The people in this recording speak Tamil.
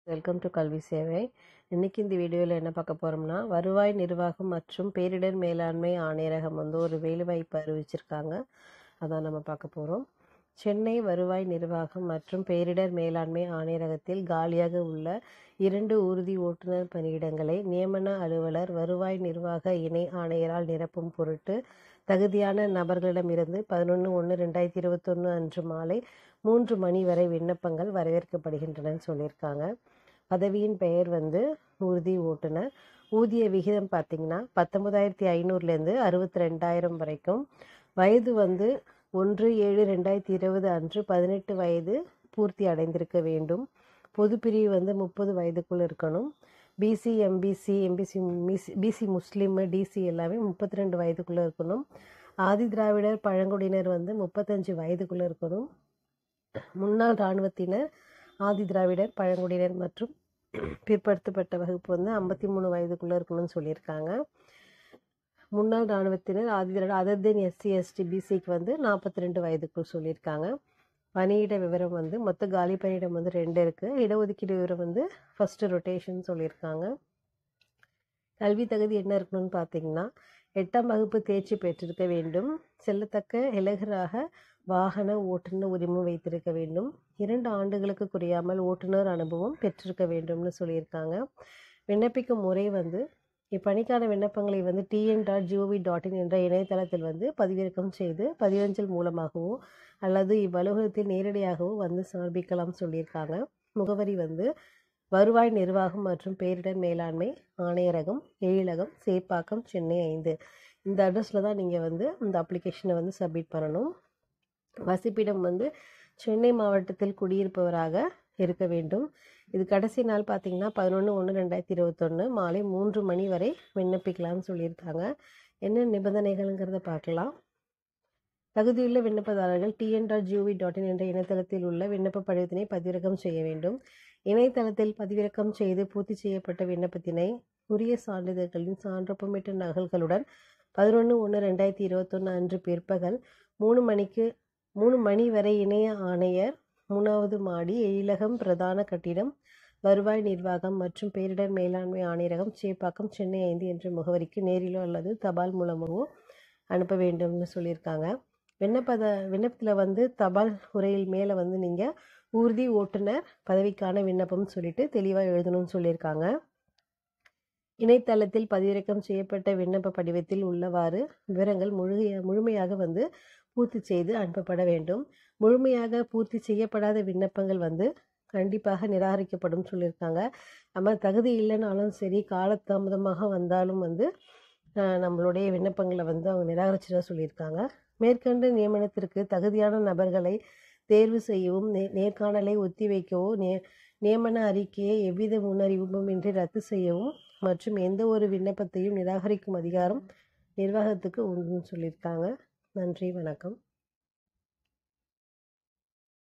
வெல்கம் டு கல்வி சேவை. இன்னைக்கு இந்த வீடியோவில் என்ன பார்க்க போகிறோம்னா, வருவாய் நிர்வாகம் மற்றும் பேரிடர் மேலாண்மை ஆணையரகம் ஒரு வேலைவாய்ப்பு அறிவிச்சிருக்காங்க. அதான் நம்ம பார்க்க போகிறோம். சென்னை வருவாய் நிர்வாகம் மற்றும் பேரிடர் மேலாண்மை ஆணையரகத்தில் காலியாக உள்ள 2 உறுதி ஓட்டுநர் பணியிடங்களை நியமன அலுவலர் வருவாய் நிர்வாக இணை ஆணையரால் நிரப்பும் பொருட்டு தகுதியான நபர்களிடமிருந்து 11/1/2021 அன்று மாலை 3 மணி வரை விண்ணப்பங்கள் வரவேற்கப்படுகின்றன சொல்லியிருக்காங்க. பதவியின் பெயர் உறுதி ஓட்டுநர். ஊதிய விகிதம் பார்த்திங்கன்னா 19,500லேருந்து 62,000 வரைக்கும். வயது 1/7/2020 அன்று 18 வயது பூர்த்தி அடைந்திருக்க வேண்டும். பொதுப்பிரிவு 30 வயதுக்குள் இருக்கணும். பிசி, எம்பிசி, பிசி முஸ்லீம், டிசி எல்லாமே 32 வயதுக்குள்ளே இருக்கணும். ஆதி திராவிடர் பழங்குடியினர் 35 வயதுக்குள்ளே இருக்கணும். முன்னாள் இராணுவத்தினர், ஆதி திராவிடர் பழங்குடியினர் மற்றும் பிற்படுத்தப்பட்ட வகுப்பு 53 வயதுக்குள்ளே இருக்கணும்னு சொல்லியிருக்காங்க. முன்னாள் இராணுவத்தினர், ஆதி திராவிடர் அதர் தென் எஸ்சி எஸ்டி பிசிக்கு 42 வயதுக்குள் சொல்லியிருக்காங்க. பணியிட விவரம் மொத்த காலி பணியிடம் 2 இருக்குது. இடஒதுக்கீடு விவரம் ஃபஸ்ட்டு ரொட்டேஷன் சொல்லியிருக்காங்க. கல்வி தகுதி என்ன இருக்கணும்னு பார்த்தீங்கன்னா, 8ஆம் வகுப்பு தேர்ச்சி பெற்றிருக்க வேண்டும். செல்லத்தக்க இலகுராக வாகன ஓட்டுநர் உரிமம் வைத்திருக்க வேண்டும். 2 ஆண்டுகளுக்கு குறையாமல் ஓட்டுநர் அனுபவம் பெற்றிருக்க வேண்டும்னு சொல்லியிருக்காங்க. விண்ணப்பிக்கும் முறை இப்பணிக்கான விண்ணப்பங்களை tn.gov.in என்ற இணையதளத்தில் பதிவிறக்கம் செய்து பதிவஞ்சல் மூலமாகவோ அல்லது இவ்வலுவலகத்தில் நேரடியாகவோ சமர்ப்பிக்கலாம் சொல்லியிருக்காங்க. முகவரி வருவாய் நிர்வாகம் மற்றும் பேரிடர் மேலாண்மை ஆணையரகம், எழிலகம், சேப்பாக்கம், சென்னை 5. இந்த அட்ரஸில் தான் நீங்கள் இந்த அப்ளிகேஷனை சப்மிட் பண்ணணும். வசிப்பிடம் சென்னை மாவட்டத்தில் குடியிருப்பவராக இருக்க வேண்டும். இது கடைசி நாள் பார்த்தீங்கன்னா 11/1/2021 மாலை 3 மணி வரை விண்ணப்பிக்கலாம்னு சொல்லியிருக்காங்க. என்ன நிபந்தனைகள்ங்கிறத பார்க்கலாம். தகுதியுள்ள விண்ணப்பதாரர்கள் tn.gov.in என்ற இணையதளத்தில் உள்ள விண்ணப்ப படிவத்தினை பதிவிறக்கம் செய்ய வேண்டும். இணையதளத்தில் பதிவிறக்கம் செய்து பூர்த்தி செய்யப்பட்ட விண்ணப்பத்தினை உரிய சான்றிதழ்களின் சான்றொப்பமிட்ட நகல்களுடன் 11/1/2021 அன்று பிற்பகல் 3 மணி வரை இணைய ஆணையர் 3வது மாடி, எழிலகம், பிரதான கட்டிடம், வருவாய் நிர்வாகம் மற்றும் பேரிடர் மேலாண்மை ஆணையரகம், சேப்பாக்கம், சென்னை 5 என்ற முகவரிக்கு நேரிலோ அல்லது தபால் மூலமாகவோ அனுப்ப வேண்டும்னு சொல்லியிருக்காங்க. விண்ணப்பத்தில் தபால் உரையில் மேலே நீங்கள் உறுதி ஓட்டுநர் பதவிக்கான விண்ணப்பம்னு சொல்லிட்டு தெளிவாக எழுதணும்னு சொல்லியிருக்காங்க. இணையதளத்தில் பதிவிறக்கம் செய்யப்பட்ட விண்ணப்ப படிவத்தில் உள்ளவாறு விவரங்கள் முழுமையாக பூர்த்தி செய்து அனுப்பப்பட வேண்டும். முழுமையாக பூர்த்தி செய்யப்படாத விண்ணப்பங்கள் கண்டிப்பாக நிராகரிக்கப்படும் சொல்லியிருக்காங்க. நம்ம தகுதி இல்லைனாலும் சரி, காலதாமதமாக வந்தாலும் நம்மளுடைய விண்ணப்பங்களை அவங்க நிராகரிச்சுட சொல்லியிருக்காங்க. மேற்கண்ட நியமனத்திற்கு தகுதியான நபர்களை தேர்வு செய்யவும், நேர்காணலை ஒத்திவைக்கவோ, நியமன அறிக்கையை எவ்வித முன்னறிவிப்பும் இன்றி ரத்து செய்யவும் மற்றும் எந்த ஒரு விண்ணப்பத்தையும் நிராகரிக்கும் அதிகாரம் நிர்வாகத்துக்கு உண்டுன்னு சொல்லியிருக்காங்க. நன்றி, வணக்கம்.